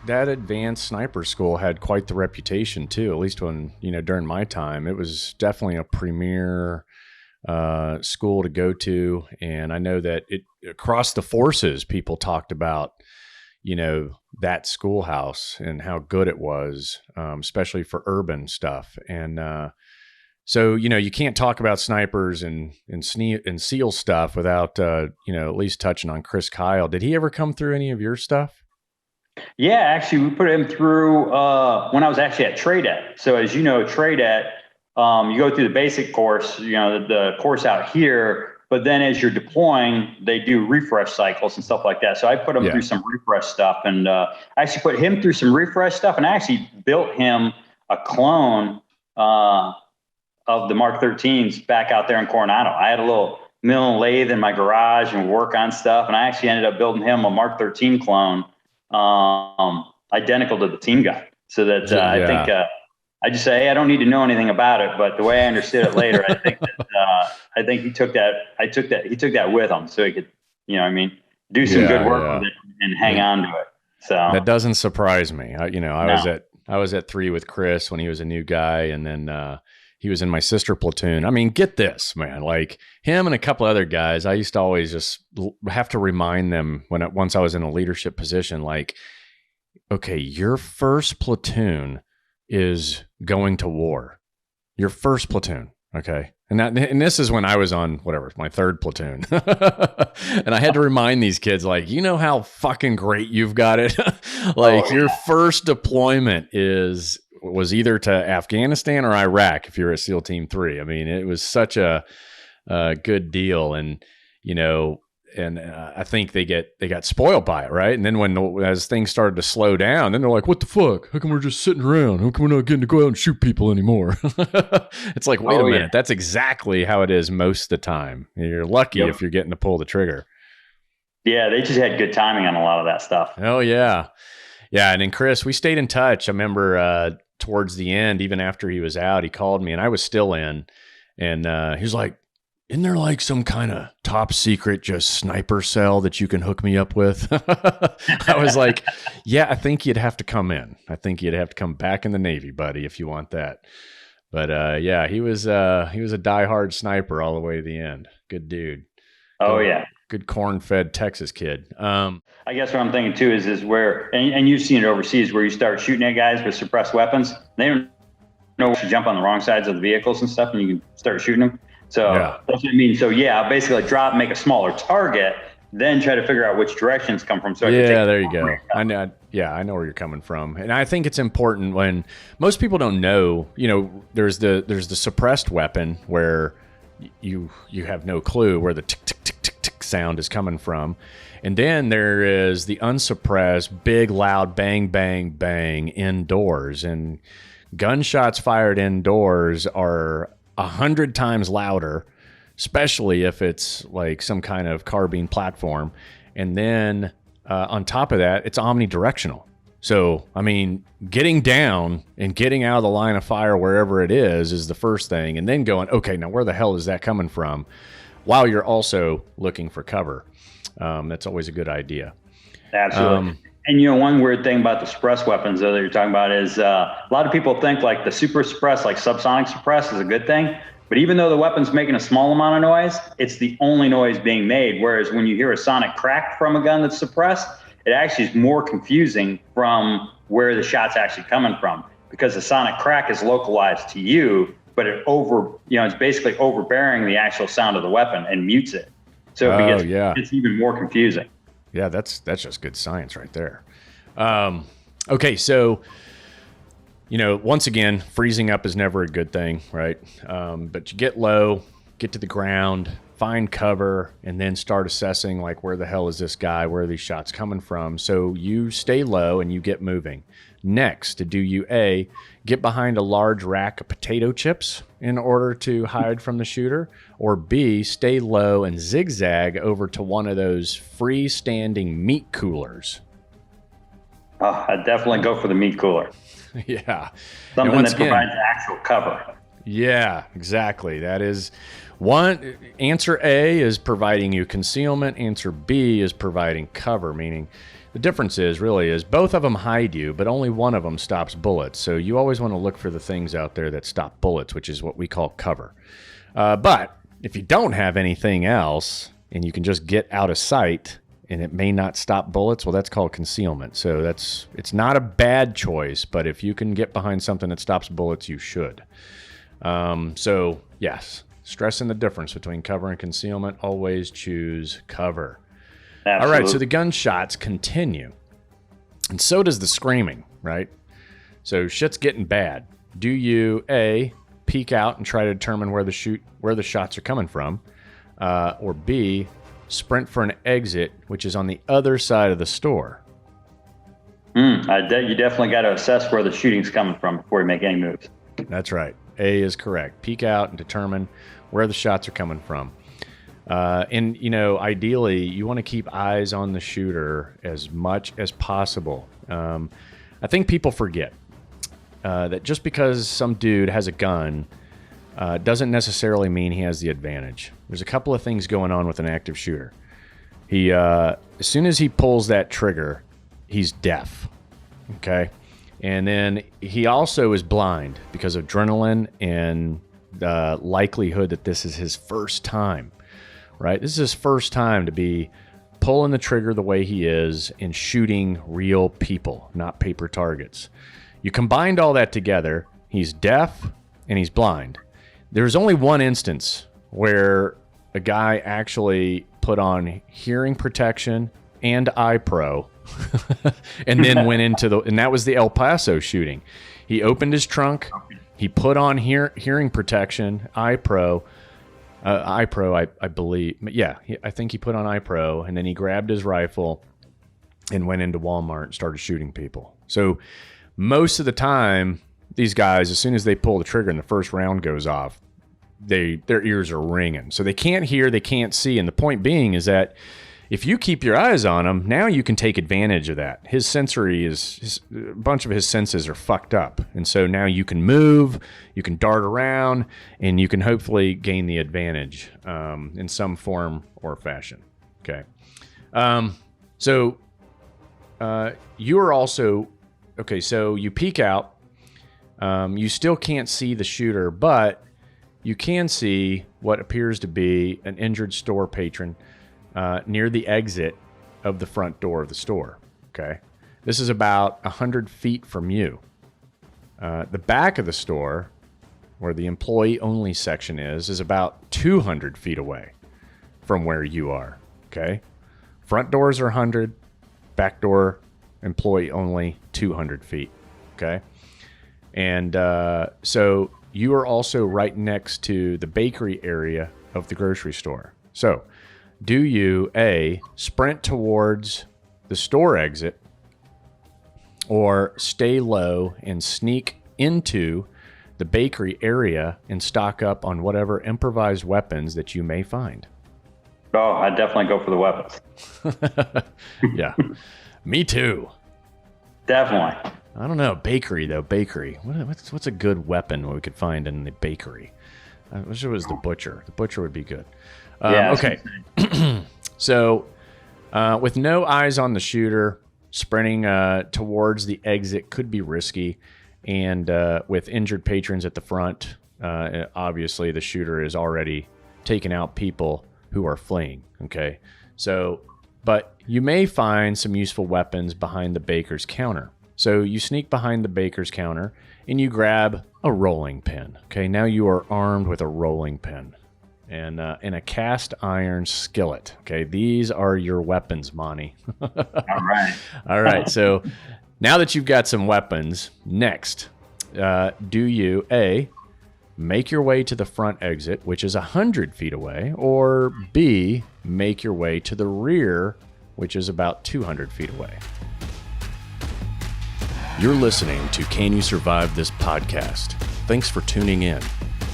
that advanced sniper school had quite the reputation too. At least when during my time, it was definitely a premier school to go to, and I know that across the forces, people talked about that schoolhouse and how good it was, especially for urban stuff. And so you can't talk about snipers and SEAL stuff without at least touching on Chris Kyle. Did he ever come through any of your stuff? Yeah, actually, we put him through when I was actually at TRADET. So as you know, TRADET, you go through the basic course, the course out here, but then as you're deploying, they do refresh cycles and stuff like that. So I put him through some refresh stuff, and I actually put him through some refresh stuff, and I actually built him a clone of the Mark 13s back out there in Coronado. I had a little mill and lathe in my garage and work on stuff, and I actually ended up building him a Mark 13 clone, identical to the team guy. So that I think I just say, hey, I don't need to know anything about it, but the way I understood it later, I think that I think he took that. He took that with him, so he could, do some good work with it and hang on to it. So that doesn't surprise me. I was at 3 with Chris when he was a new guy, and then he was in my sister platoon. I mean, get this, man. Like him and a couple other guys, I used to always just have to remind them once I was in a leadership position, like, okay, your first platoon is going to war. Your first platoon, okay? And this is when I was on my 3rd platoon. And I had to remind these kids, like, how fucking great you've got it. Your first deployment was either to Afghanistan or Iraq if you're at SEAL Team 3. I mean, it was such a good deal, and I think they got spoiled by it, right? And then as things started to slow down, then they're like, "What the fuck? How come we're just sitting around? How come we're not getting to go out and shoot people anymore?" It's like, wait a minute, yeah. That's exactly how it is most of the time. You're lucky if you're getting to pull the trigger. Yeah, they just had good timing on a lot of that stuff. Oh yeah, yeah. And then Chris, we stayed in touch. I remember towards the end, even after he was out, he called me, and I was still in, and he was like, "Isn't there like some kind of top secret just sniper cell that you can hook me up with?" I was like, "Yeah, I think you'd have to come in. I think you'd have to come back in the Navy, buddy, if you want that." But yeah, he was a diehard sniper all the way to the end. Good dude. Oh yeah, good corn-fed Texas kid. I guess what I'm thinking too is where, and you've seen it overseas, where you start shooting at guys with suppressed weapons. They don't know to jump on the wrong sides of the vehicles and stuff, and you can start shooting them. So that's what I mean. So yeah, basically drop, make a smaller target, then try to figure out which directions come from. So there you go. I know. Yeah, I know where you're coming from, and I think it's important when most people don't know. There's the suppressed weapon where you have no clue where the tick tick tick tick tick sound is coming from, and then there is the unsuppressed big loud bang bang bang indoors, and gunshots fired indoors are 100 times louder, especially if it's like some kind of carbine platform. And then on top of that, it's omnidirectional. So, I mean, getting down and getting out of the line of fire wherever it is the first thing. And then going, okay, now where the hell is that coming from? While you're also looking for cover. That's always a good idea. Absolutely. And one weird thing about the suppressed weapons that you're talking about is a lot of people think like the super suppressed, like subsonic suppressed, is a good thing. But even though the weapon's making a small amount of noise, it's the only noise being made. Whereas when you hear a sonic crack from a gun that's suppressed, it actually is more confusing from where the shot's actually coming from, because the sonic crack is localized to you, but it's basically overbearing the actual sound of the weapon and mutes it. So it's even more confusing. Yeah, that's just good science right there. Okay, so, once again, freezing up is never a good thing, right? But you get low, get to the ground, find cover, and then start assessing, like, where the hell is this guy? Where are these shots coming from? So you stay low and you get moving. Next, do you A, get behind a large rack of potato chips in order to hide from the shooter, or B, stay low and zigzag over to one of those freestanding meat coolers? Oh, I'd definitely go for the meat cooler. Yeah. Something that provides actual cover. Yeah, exactly. That is one. Answer A is providing you concealment. Answer B is providing cover, meaning The difference is both of them hide you, but only one of them stops bullets. So you always want to look for the things out there that stop bullets, which is what we call cover. But if you don't have anything else and you can just get out of sight and it may not stop bullets, well, that's called concealment. So it's not a bad choice, but if you can get behind something that stops bullets, you should. So yes, stressing the difference between cover and concealment, always choose cover. Absolutely. All right, so the gunshots continue, and so does the screaming, right? So shit's getting bad. Do you A, peek out and try to determine where the shots are coming from, or B, sprint for an exit, which is on the other side of the store? You definitely got to assess where the shooting's coming from before you make any moves. That's right. A is correct. Peek out and determine where the shots are coming from. And, ideally, you want to keep eyes on the shooter as much as possible. I think people forget that just because some dude has a gun doesn't necessarily mean he has the advantage. There's a couple of things going on with an active shooter. He, as soon as he pulls that trigger, he's deaf. Okay. And then he also is blind because of adrenaline and the likelihood that this is his first time, right? This is his first time to be pulling the trigger the way he is and shooting real people, not paper targets. You combined all that together, he's deaf and he's blind. There's only one instance where a guy actually put on hearing protection and eye pro and then went into and that was the El Paso shooting. He opened his trunk, he put on hearing protection, eye pro, I believe. Yeah, I think he put on eye pro, and then he grabbed his rifle and went into Walmart and started shooting people. So most of the time, these guys, as soon as they pull the trigger and the first round goes off, their ears are ringing. So they can't hear, they can't see. And the point being is that if you keep your eyes on him, now you can take advantage of that. His sensory a bunch of his senses are fucked up. And so now you can move, you can dart around, and you can hopefully gain the advantage in some form or fashion. Okay. So you are also, okay, so you peek out. You still can't see the shooter, but you can see what appears to be an injured store patron near the exit of the front door of the store. Okay. This is about 100 feet from you. The back of the store, where the employee only section is about 200 feet away from where you are. Okay. Front doors are 100, back door, employee only, 200 feet. Okay. And so you are also right next to the bakery area of the grocery store. So do you A, sprint towards the store exit, or stay low and sneak into the bakery area and stock up on whatever improvised weapons that you may find? Oh, I'd definitely go for the weapons. Yeah, me too. Definitely. I don't know. Bakery, though. Bakery. What's a good weapon we could find in the bakery? I wish it was the butcher. The butcher would be good. Yeah, okay. So with no eyes on the shooter, sprinting towards the exit could be risky. And with injured patrons at the front, obviously the shooter is already taking out people who are fleeing. Okay. So, but you may find some useful weapons behind the baker's counter. So you sneak behind the baker's counter and you grab a rolling pin. Okay, now you are armed with a rolling pin and a cast iron skillet. Okay, these are your weapons, Monty. All right. All right, so now that you've got some weapons, next, do you A, make your way to the front exit, which is 100 feet away, or B, make your way to the rear, which is about 200 feet away? You're listening to Can You Survive This Podcast? Thanks for tuning in.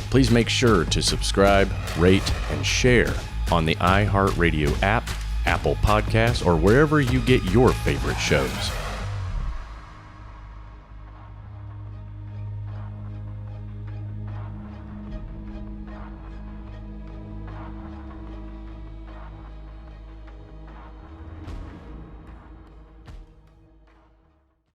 Please make sure to subscribe, rate, and share on the iHeartRadio app, Apple Podcasts, or wherever you get your favorite shows.